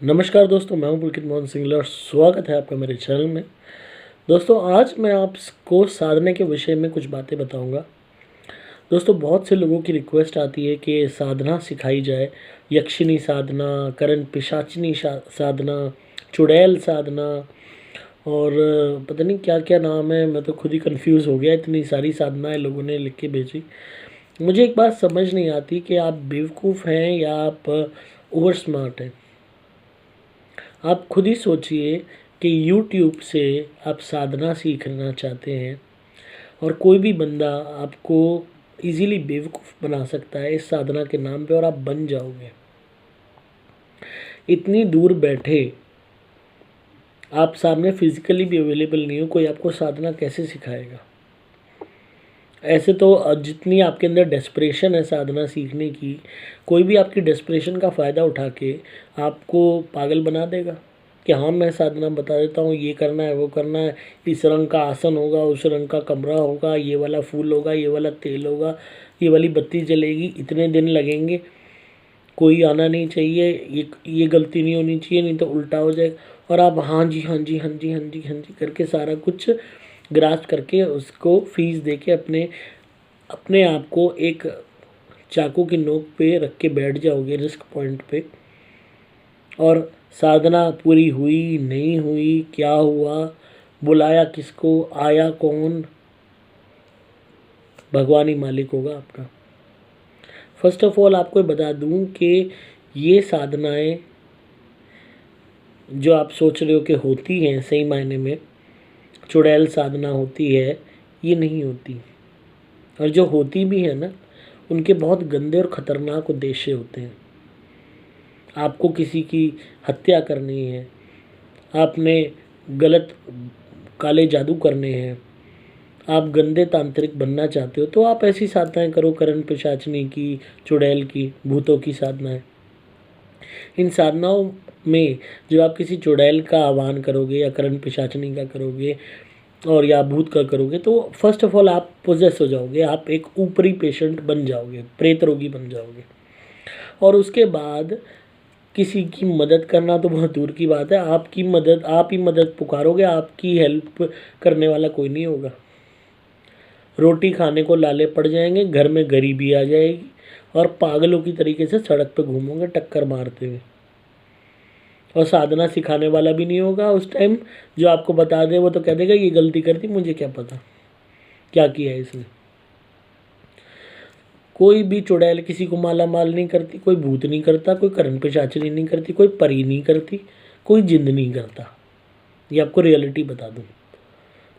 नमस्कार दोस्तों, मैं हूं पुलकित मोहन सिंगला और स्वागत है आपका मेरे चैनल में। दोस्तों, आज मैं आपको साधना के विषय में कुछ बातें बताऊंगा। दोस्तों, बहुत से लोगों की रिक्वेस्ट आती है कि साधना सिखाई जाए। यक्षिणी साधना, करण पिशाचिनी साधना, चुड़ैल साधना और पता नहीं क्या क्या नाम है। मैं तो खुद ही कंफ्यूज हो गया, इतनी सारी साधनाएं लोगों ने लिख के भेजी। मुझे एक बात समझ नहीं आती कि आप बेवकूफ़ हैं या आप ओवर स्मार्ट हैं। आप खुद ही सोचिए कि यूट्यूब से आप साधना सीखना चाहते हैं और कोई भी बंदा आपको इजीली बेवकूफ़ बना सकता है इस साधना के नाम पे और आप बन जाओगे। इतनी दूर बैठे आप सामने फिजिकली भी अवेलेबल नहीं हो, कोई आपको साधना कैसे सिखाएगा। ऐसे तो जितनी आपके अंदर डेस्परेशन है साधना सीखने की, कोई भी आपकी डेस्परेशन का फ़ायदा उठा के आपको पागल बना देगा कि हाँ मैं साधना बता देता हूँ, ये करना है वो करना है, इस रंग का आसन होगा, उस रंग का कमरा होगा, ये वाला फूल होगा, ये वाला तेल होगा, ये वाली बत्ती जलेगी, इतने दिन लगेंगे, कोई आना नहीं चाहिए, ये गलती नहीं होनी चाहिए, नहीं तो उल्टा हो जाएगा। और आप हाँ जी हाँ जी हाँ जी हाँ जी हाँ जी करके सारा कुछ ग्रास्प करके उसको फीस दे के अपने अपने आप को एक चाकू की नोक पे रख के बैठ जाओगे रिस्क पॉइंट पे। और साधना पूरी हुई नहीं हुई, क्या हुआ, बुलाया किसको, आया कौन, भगवान ही मालिक होगा आपका। फर्स्ट ऑफ ऑल आपको बता दूं कि ये साधनाएं जो आप सोच रहे हो कि होती हैं, सही मायने में चुड़ैल साधना होती है, ये नहीं होती। और जो होती भी है ना, उनके बहुत गंदे और ख़तरनाक उद्देश्य होते हैं। आपको किसी की हत्या करनी है, आपने गलत काले जादू करने हैं, आप गंदे तांत्रिक बनना चाहते हो, तो आप ऐसी साधनाएं करो, करण पिशाचनी की, चुड़ैल की, भूतों की साधनाएं। इन साधनाओं में जो आप किसी चुड़ैल का आह्वान करोगे या करण पिशाचनी का करोगे और या भूत का करोगे, तो फर्स्ट ऑफ ऑल आप पोजेस हो जाओगे, आप एक ऊपरी पेशेंट बन जाओगे, प्रेत रोगी बन जाओगे। और उसके बाद किसी की मदद करना तो बहुत दूर की बात है, आपकी मदद आप ही मदद पुकारोगे, आपकी हेल्प करने वाला कोई नहीं होगा। रोटी खाने को लाले पड़ जाएंगे, घर में गरीबी आ जाएगी और पागलों की तरीके से सड़क पे घूमोगे टक्कर मारते हुए। और साधना सिखाने वाला भी नहीं होगा उस टाइम, जो आपको बता दे वो तो कह देगा ये गलती कर दी, मुझे क्या पता क्या किया है इसने। कोई भी चुड़ैल किसी को माला माल नहीं करती, कोई भूत नहीं करता, कोई करण पिशाचनी नहीं करती, कोई परी नहीं करती, कोई जिंद नहीं करता। ये आपको रियलिटी बता दूं।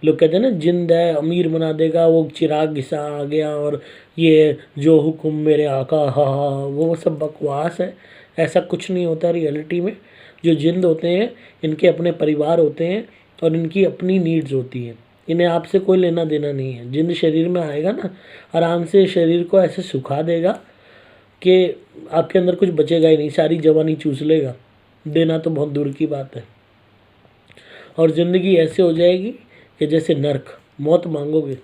लोग कहते हैं ना जिंद है अमीर बना देगा, वो चिराग घिसा आ गया और ये जो हुक्म मेरे आका, हा हा, वो सब बकवास है। ऐसा कुछ नहीं होता रियलिटी में। जो जिंद होते हैं इनके अपने परिवार होते हैं और इनकी अपनी नीड्स होती हैं, इन्हें आपसे कोई लेना देना नहीं है। जिंद शरीर में आएगा ना, आराम से शरीर को ऐसे सुखा देगा कि आपके अंदर कुछ बचेगा ही नहीं, सारी जवानी चूस लेगा। देना तो बहुत दूर की बात है। और ज़िंदगी ऐसे हो जाएगी कि जैसे नर्क, मौत मांगोगे,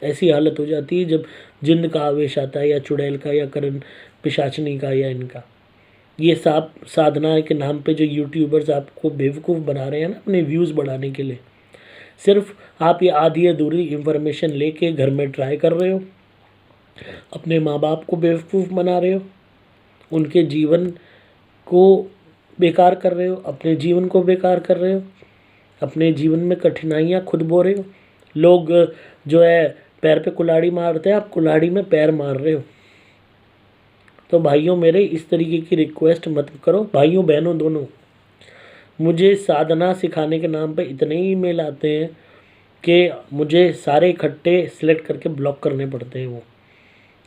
ऐसी हालत हो जाती है जब जिन्न का आवेश आता है, या चुड़ैल का, या करण पिशाचनी का, या इनका। ये साधना के नाम पे जो यूट्यूबर्स आपको बेवकूफ़ बना रहे हैं ना अपने व्यूज़ बढ़ाने के लिए, सिर्फ आप ये आधी अधूरी इंफॉर्मेशन लेके घर में ट्राई कर रहे हो, अपने माँ बाप को बेवकूफ़ बना रहे हो, उनके जीवन को बेकार कर रहे हो, अपने जीवन को बेकार कर रहे हो, अपने जीवन में कठिनाइयाँ खुद बो रहे हो। लोग जो है पैर पे कुल्हाड़ी मारते हैं, आप कुल्हाड़ी में पैर मार रहे हो। तो भाइयों मेरे, इस तरीके की रिक्वेस्ट मत करो, भाइयों बहनों दोनों। मुझे साधना सिखाने के नाम पे इतने ही ईमेल आते हैं कि मुझे सारे इकट्ठे सिलेक्ट करके ब्लॉक करने पड़ते हैं वो,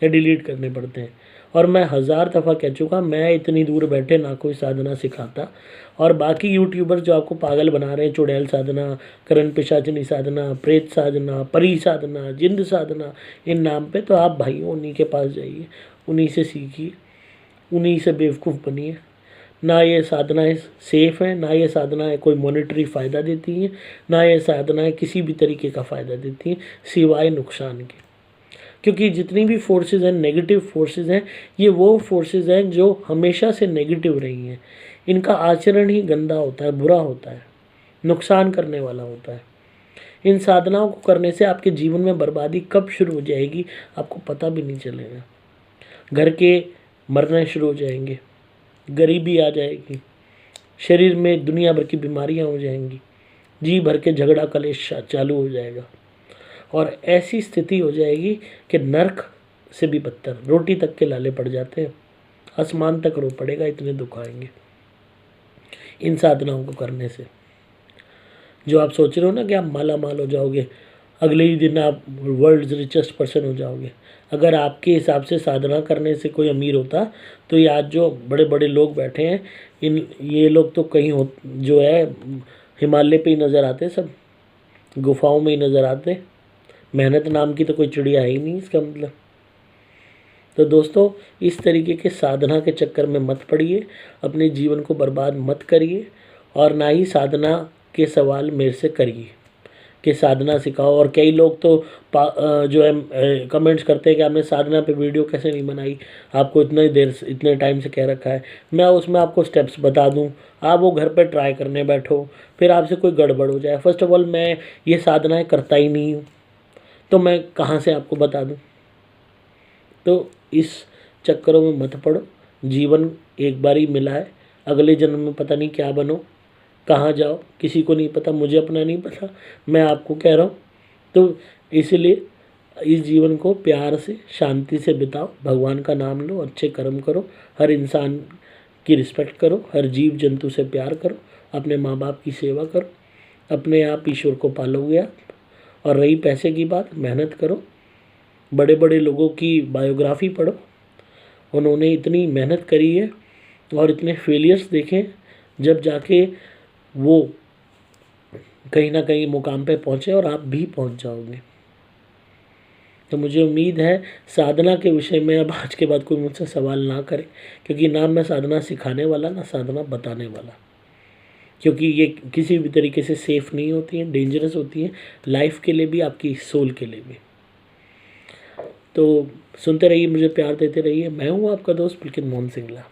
या डिलीट करने पड़ते हैं। और मैं हज़ार दफ़ा कह चुका, मैं इतनी दूर बैठे ना कोई साधना सिखाता। और बाकी यूट्यूबर जो आपको पागल बना रहे हैं, चुड़ैल साधना, करण पिशाचनी साधना, प्रेत साधना, परी साधना, जिंद साधना, इन नाम पे, तो आप भाइयों उन्हीं के पास जाइए, उन्हीं से सीखिए, उन्हीं से बेवकूफ़ बनिए। ना ये साधनाएँ सेफ़ हैं, ना ये साधनाएँ कोई मॉनेटरी फ़ायदा देती हैं, ना ये साधनाएँ किसी भी तरीके का फ़ायदा देती हैं सिवाय नुकसान के। क्योंकि जितनी भी फोर्सेस हैं, नेगेटिव फोर्सेस हैं, ये वो फोर्सेस हैं जो हमेशा से नेगेटिव रही हैं। इनका आचरण ही गंदा होता है, बुरा होता है, नुकसान करने वाला होता है। इन साधनाओं को करने से आपके जीवन में बर्बादी कब शुरू हो जाएगी आपको पता भी नहीं चलेगा। घर के मरने शुरू हो जाएंगे, गरीबी आ जाएगी, शरीर में दुनिया भर की बीमारियां हो जाएंगी, जी भर के झगड़ा कलेश चालू हो जाएगा, और ऐसी स्थिति हो जाएगी कि नर्क से भी बदतर, रोटी तक के लाले पड़ जाते हैं, आसमान तक रो पड़ेगा, इतने दुख आएंगे इन साधनाओं को करने से। जो आप सोच रहे हो ना कि आप माला माल हो जाओगे, अगले ही दिन आप वर्ल्ड रिचेस्ट पर्सन हो जाओगे, अगर आपके हिसाब से साधना करने से कोई अमीर होता तो ये आज जो बड़े बड़े लोग बैठे हैं, ये लोग तो कहीं हो जो है हिमालय पे ही नज़र आते, सब गुफाओं में ही नज़र आते। मेहनत नाम की तो कोई चिड़िया है ही नहीं इसका मतलब। तो दोस्तों, इस तरीके के साधना के चक्कर में मत पड़िए, अपने जीवन को बर्बाद मत करिए, और ना ही साधना के सवाल मेरे से करिए कि साधना सिखाओ। और कई लोग तो जो है कमेंट्स करते हैं कि आपने साधना पे वीडियो कैसे नहीं बनाई, आपको इतने टाइम से कह रखा है। मैं उसमें आपको स्टेप्स बता दूं, आप वो घर पे ट्राई करने बैठो, फिर आपसे कोई गड़बड़ हो जाए। फर्स्ट ऑफ ऑल मैं ये साधनाएं करता ही नहीं हूँ, तो मैं कहाँ से आपको बता दूँ। तो इस चक्करों में मत पड़ो, जीवन एक बार ही मिला है, अगले जन्म में पता नहीं क्या बनो, कहाँ जाओ, किसी को नहीं पता, मुझे अपना नहीं पता, मैं आपको कह रहा हूँ। तो इसलिए इस जीवन को प्यार से, शांति से बिताओ, भगवान का नाम लो, अच्छे कर्म करो, हर इंसान की रिस्पेक्ट करो, हर जीव जंतु से प्यार करो, अपने माँ बाप की सेवा करो, अपने आप ईश्वर को पालोगे आप। और रही पैसे की बात, मेहनत करो, बड़े बड़े लोगों की बायोग्राफी पढ़ो, उन्होंने इतनी मेहनत करी है और इतने फेलियर्स देखे, जब जाके वो कहीं ना कहीं मुकाम पे पहुँचे, और आप भी पहुँच जाओगे। तो मुझे उम्मीद है साधना के विषय में अब आज के बाद कोई मुझसे सवाल ना करे, क्योंकि ना मैं साधना सिखाने वाला, ना साधना बताने वाला, क्योंकि ये किसी भी तरीके से सेफ़ नहीं होती हैं, डेंजरस होती हैं, लाइफ के लिए भी, आपकी सोल के लिए भी। तो सुनते रहिए, मुझे प्यार देते रहिए। मैं हूँ आपका दोस्त पुलकित मोहन सिंगला।